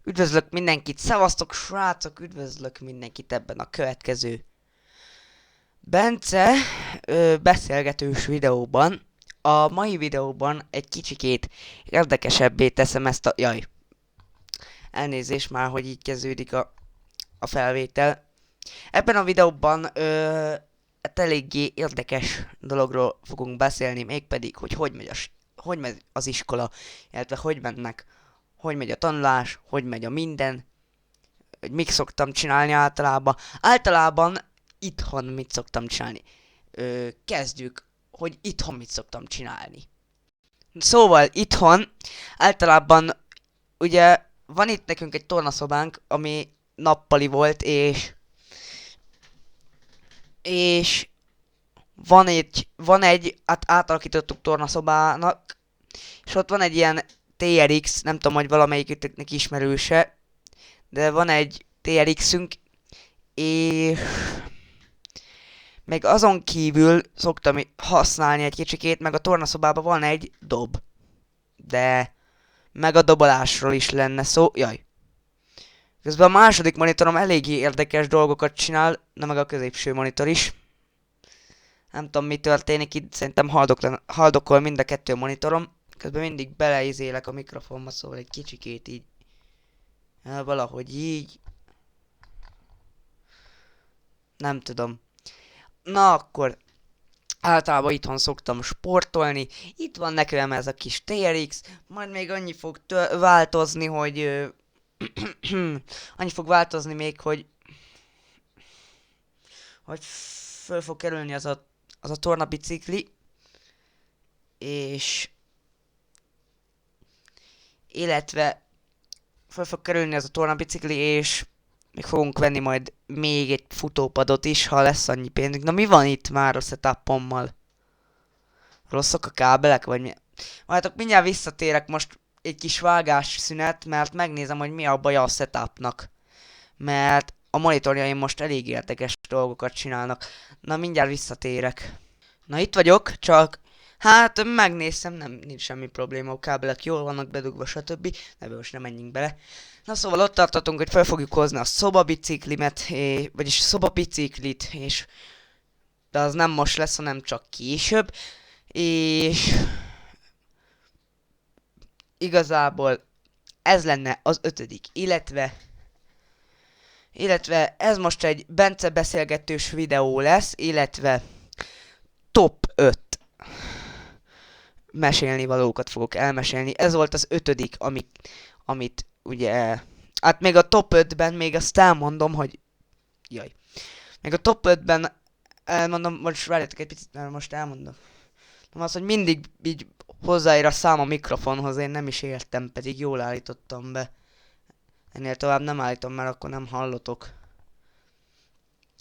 Üdvözlök mindenkit, szevasztok srácok, üdvözlök mindenkit ebben a következő Bence beszélgetős videóban. A mai videóban egy kicsikét érdekesebbé teszem ezt a... Jaj, elnézést már, hogy így kezdődik a felvétel. Ebben a videóban egy eléggé érdekes dologról fogunk beszélni, mégpedig, hogy megy az iskola, illetve hogy megy a tanulás, hogy megy a minden, hogy mit szoktam csinálni általában. Általában itthon mit szoktam csinálni. Kezdjük, hogy itthon mit szoktam csinálni. Szóval itthon általában ugye van itt nekünk egy tornaszobánk, ami nappali volt, és hát átalakítottuk tornaszobának, és ott van egy ilyen TRX, nem tudom, hogy valamelyikünknek ismerőse, de van egy TRX-ünk, és meg azon kívül szoktam használni egy kicsikét, meg a tornaszobában van egy dob. De meg a dobolásról is lenne szó. Jaj. Közben a második monitorom eléggé érdekes dolgokat csinál, de meg a középső monitor is. Nem tudom, mi történik itt, szerintem haldokol mind a kettő monitorom. Közben mindig beleizélek a mikrofonba, szóval egy kicsikét így. Valahogy így. Nem tudom. Na akkor, általában itthon szoktam sportolni. Itt van nekem ez a kis TRX, majd még annyi fog változni, hogy... annyi fog változni még, hogy föl fog kerülni az a tornabicikli, és... illetve föl fog kerülni az a tornabicikli, és még fogunk venni majd még egy futópadot is, ha lesz annyi pénzünk. Na mi van itt már a setupommal? Rosszak a kábelek, vagy mi? Várjátok, mindjárt visszatérek most egy kis vágás szünet, mert megnézem, hogy mi a baja a setupnak. Mert a monitorjaim most elég érdekes dolgokat csinálnak. Na mindjárt visszatérek. Na itt vagyok, csak hát megnéztem, nincs semmi probléma, a kábelek jól vannak bedugva, stb. Ebből most nem menjünk bele. Na szóval ott tartottunk, hogy fel fogjuk hozni a szobabiciklimet, vagyis szobabiciklit, és de az nem most lesz, hanem csak később. És igazából ez lenne az 5. Illetve ez most egy Bence beszélgetős videó lesz, illetve top 5 mesélni valókat fogok elmesélni. Ez volt az 5. amit ugye... Hát még a top 5-ben még azt elmondom, hogy... Jaj. Még a top 5-ben elmondom, most várjátok egy picit, mert most elmondom. Nem az, hogy mindig így hozzáér a szám a mikrofonhoz, én nem is értem, pedig jól állítottam be. Ennél tovább nem állítom, mert akkor nem hallotok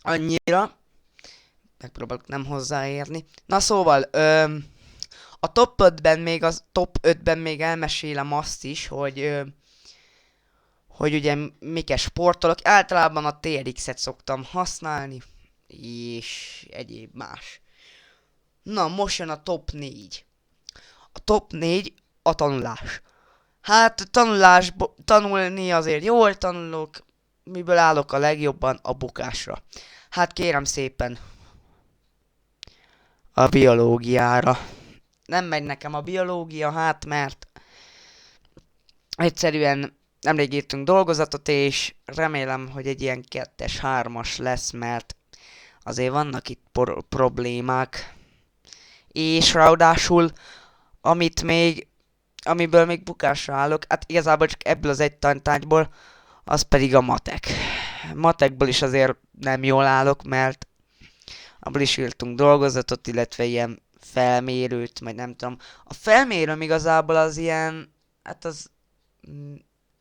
annyira. Megpróbálok nem hozzáérni. Na szóval, a top 5-ben még elmesélem azt is, hogy ugye miket sportolok. Általában a TRX-et szoktam használni, és egyéb más. Na, most jön a top 4. A top 4 a tanulás. Hát tanulni azért jól tanulok, miből állok a legjobban a bukásra. Hát kérem szépen, a biológiára. Nem megy nekem a biológia, hát mert egyszerűen nemrég írtunk dolgozatot, és remélem, hogy egy ilyen 2-es, 3-as lesz, mert azért vannak itt problémák. És ráadásul, amiből még bukásra állok, hát igazából csak ebből az egy tantárgyból, az pedig a matek. Matekból is azért nem jól állok, mert abból is írtunk dolgozatot, illetve ilyen felmérőt, majd nem tudom. A felmérőm igazából az ilyen, hát az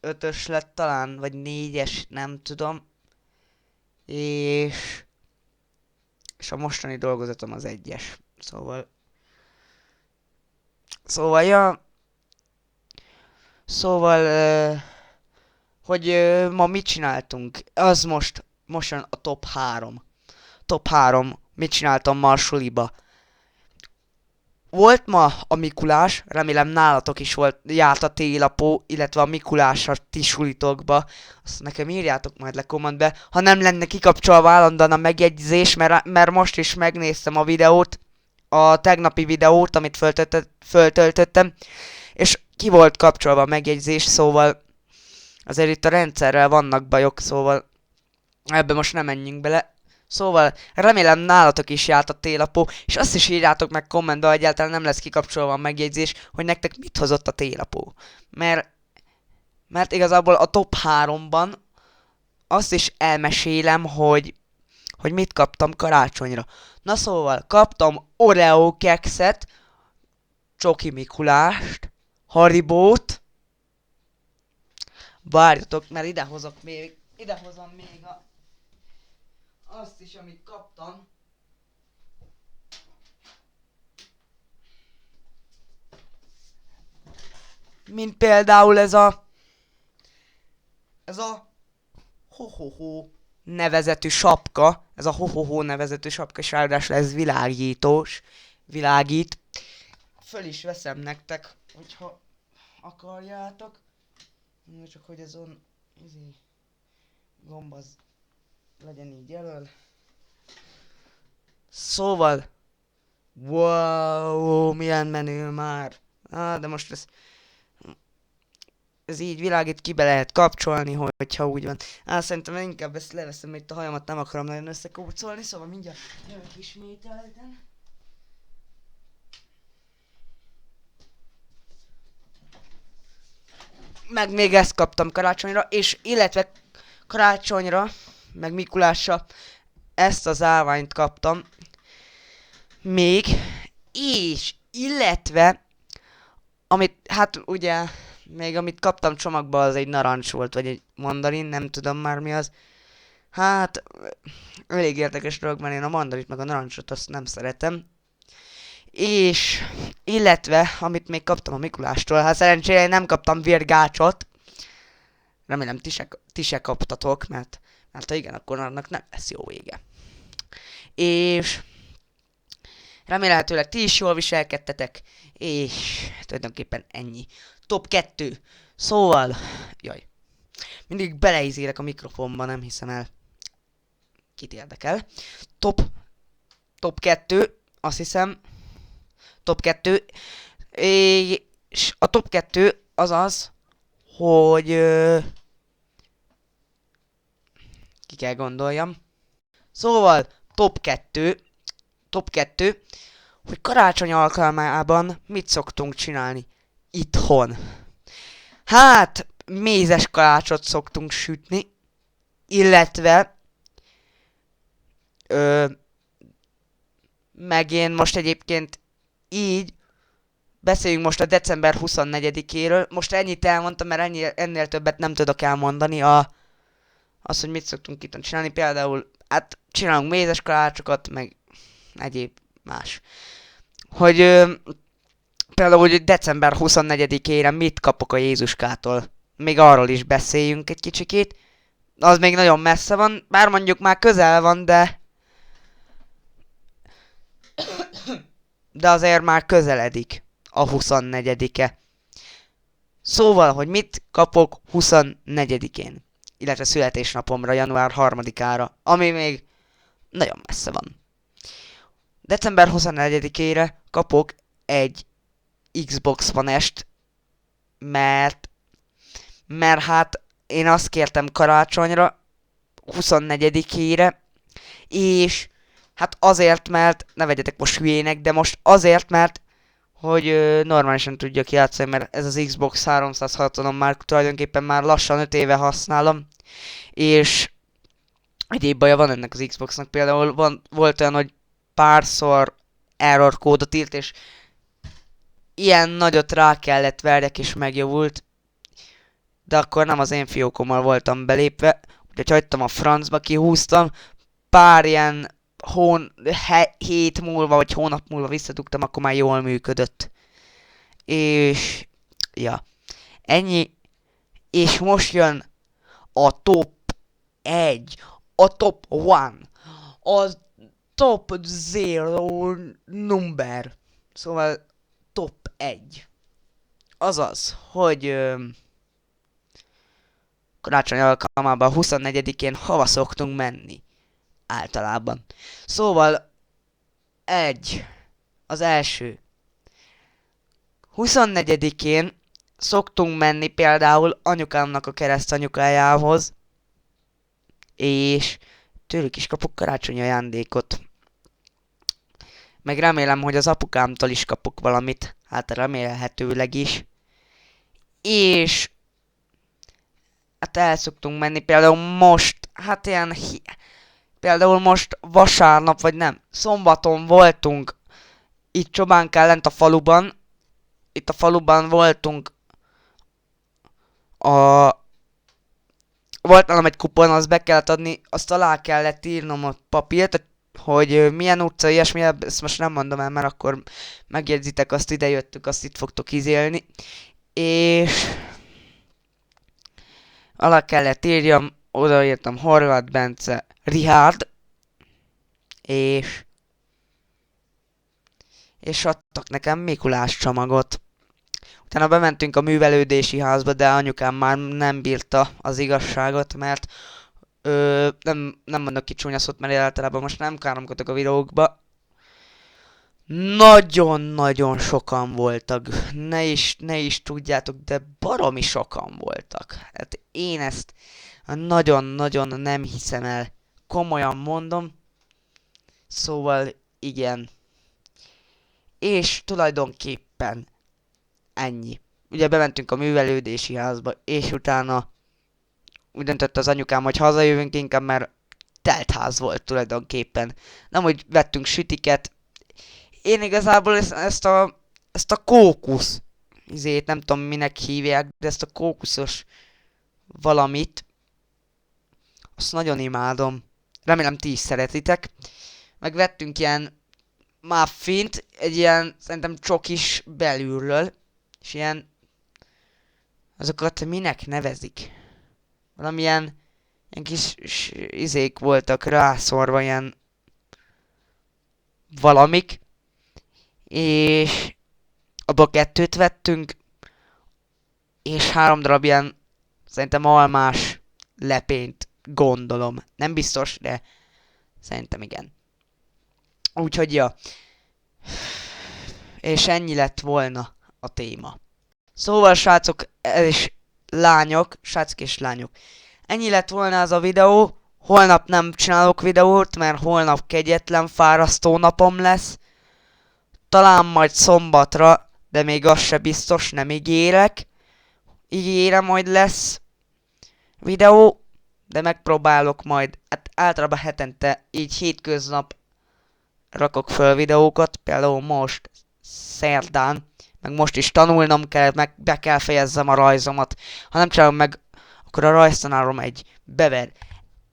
5-ös lett talán, vagy 4-es, nem tudom. És a mostani dolgozatom az 1-es. Szóval, hogy ma mit csináltunk? Az most jön a top 3. Top 3. Mit csináltam ma a suliba? volt ma a Mikulás, remélem nálatok is volt, járt a télapó, illetve a Mikulás a ti sulitokba. Azt nekem írjátok majd le kommentbe. Ha nem lenne kikapcsolva állandóan a megjegyzés, mert most is megnéztem a videót, a tegnapi videót, amit föltöltöttem, és ki volt kapcsolva a megjegyzés, szóval azért itt a rendszerrel vannak bajok, szóval ebbe most nem menjünk bele. Szóval remélem nálatok is járt a télapó, és azt is írjátok meg kommentbe, hogy egyáltalán nem lesz kikapcsolva a megjegyzés, hogy nektek mit hozott a télapó. Mert igazából a top 3-ban azt is elmesélem, hogy mit kaptam karácsonyra. Na szóval, kaptam Oreo kekszet, Csoki Mikulást, Haribót. Várjatok, mert idehozom még azt is, amit kaptam. Mint például ez a Ho-ho-ho nevezetű sapka. Ez a Ho-ho-ho nevezetű sapka, és ráadásul ez világít. Föl is veszem nektek, hogyha akarjátok. Csak hogy ez gomb az legyen így jelöl. Szóval, wow, milyen menő már. De most ez így világít, ki be lehet kapcsolni, hogyha úgy van. Szerintem inkább ezt leveszem, mert itt a hajamat nem akarom nagyon összekócolni, szóval mindjárt jövök ismételten. Meg még ezt kaptam karácsonyra, és illetve karácsonyra, meg Mikulásra ezt az állványt kaptam. Még, és illetve, amit, hát ugye, még amit kaptam csomagba, az egy narancs volt, vagy egy mandarin, nem tudom már mi az. Hát, elég érdekes dolog, mert én a mandarit meg a narancsot azt nem szeretem. És, illetve, amit még kaptam a Mikulástól, hát szerencsére én nem kaptam virgácsot. Remélem ti se kaptatok, mert ha igen, akkor annak nem lesz jó vége. És remélhetőleg ti is jól viselkedtetek, és tulajdonképpen ennyi. Top 2. Szóval, mindig beleizélek a mikrofonba, nem hiszem el. Kit érdekel. Top 2, azt hiszem. Top 2. És a top 2 az az, hogy ki kell gondoljam. Szóval, top 2, hogy karácsony alkalmában mit szoktunk csinálni itthon. Hát, mézes kalácsot szoktunk sütni, illetve meg én most egyébként így beszéljünk most a december 24-éről. Most ennyit elmondtam, mert ennél többet nem tudok elmondani. Az, hogy mit szoktunk itt csinálni. Például, hát csinálunk mézes kalácsokat, meg egyéb más. Hogy például, hogy december 24-ére mit kapok a Jézuskától. Még arról is beszéljünk egy kicsikét. Az még nagyon messze van, bár mondjuk már közel van, de azért már közeledik a 24-e. Szóval, hogy mit kapok 24-én, illetve születésnapomra, január 3-ára, ami még nagyon messze van. December 24-ére kapok egy Xbox One-est, mert hát én azt kértem karácsonyra, 24-ére, és hát azért, mert, ne vegyetek most hülyének, de most azért, mert hogy normálisan tudjak játszani, mert ez az Xbox 360-on már tulajdonképpen már lassan 5 éve használom, és egyéb baja van ennek az Xboxnak, például volt olyan, hogy párszor error kódot írt, és ilyen nagyot rá kellett verjek, és megjavult, de akkor nem az én fiókommal voltam belépve, úgyhogy hagytam a francba, kihúztam, pár ilyen hét múlva, vagy hónap múlva visszadugtam, akkor már jól működött. És ennyi. És most jön a top 1, a top 1, a top 0 number. Szóval egy. Azaz, hogy karácsony alkalmában 24-én hova szoktunk menni. Általában. Szóval az első. 24-én szoktunk menni például anyukámnak a keresztanyukájához, és tőlük is kapok karácsonyi ajándékot. Meg remélem, hogy az apukámtól is kapok valamit, hát remélhetőleg is. És hát el szoktunk menni például most, hát például most vasárnap, vagy nem, szombaton voltunk itt Csobánkán lent a faluban. Itt a faluban voltunk volt nálam egy kupon, azt be kellett adni, azt alá kellett írnom a papírt, hogy milyen utca, ilyesmi, ezt most nem mondom el, mert akkor megjegyzitek, azt ide jöttük, azt itt fogtok izélni. És alá kellett írjam, odaírtam Horváth Bence, Richard, és adtak nekem Mikulás csomagot. Utána bementünk a művelődési házba, de anyukám már nem bírta az igazságot, mert nem mondok ki csúnya szót, mert általában most nem káromkodok a videókba. Nagyon-nagyon sokan voltak. Ne is tudjátok, de baromi sokan voltak. Hát én ezt nagyon-nagyon nem hiszem el. Komolyan mondom. Szóval igen. És tulajdonképpen ennyi. Ugye bementünk a művelődési házba, és utána úgy döntött az anyukám, hogy hazajövünk inkább, mert telt ház volt tulajdonképpen. Nem, hogy vettünk sütiket. Én igazából ezt a kókusz nem tudom minek hívják, de ezt a kókuszos valamit, azt nagyon imádom. Remélem ti is szeretitek. Meg vettünk ilyen muffint, egy ilyen szerintem csokis belülről, és ilyen azokat minek nevezik? Valamilyen kis izék voltak rászorva, ilyen valamik, és abból 2 vettünk, és 3 darab ilyen szerintem almás lepényt, gondolom. Nem biztos, de szerintem igen. Úgyhogy ja. És ennyi lett volna a téma. Szóval srácok és lányok, ennyi lett volna ez a videó. Holnap nem csinálok videót, mert holnap kegyetlen, fárasztó napom lesz. Talán majd szombatra, de még az se biztos, nem ígérek. Ígérem, hogy lesz videó, de megpróbálok majd, hát általában hetente, így hétköznap rakok föl videókat, például most, szerdán, meg most is tanulnom kell, meg be kell fejezzem a rajzomat. Ha nem csinálom meg, akkor a rajztanárom bever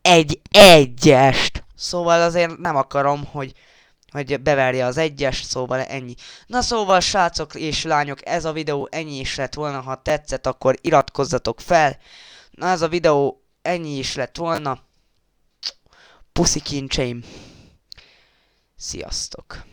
egy egyest. Szóval azért nem akarom, hogy beverje az egyes, szóval ennyi. Na szóval srácok és lányok, ez a videó ennyi is lett volna, ha tetszett, akkor iratkozzatok fel. Na ez a videó ennyi is lett volna. Puszi kincseim. Sziasztok.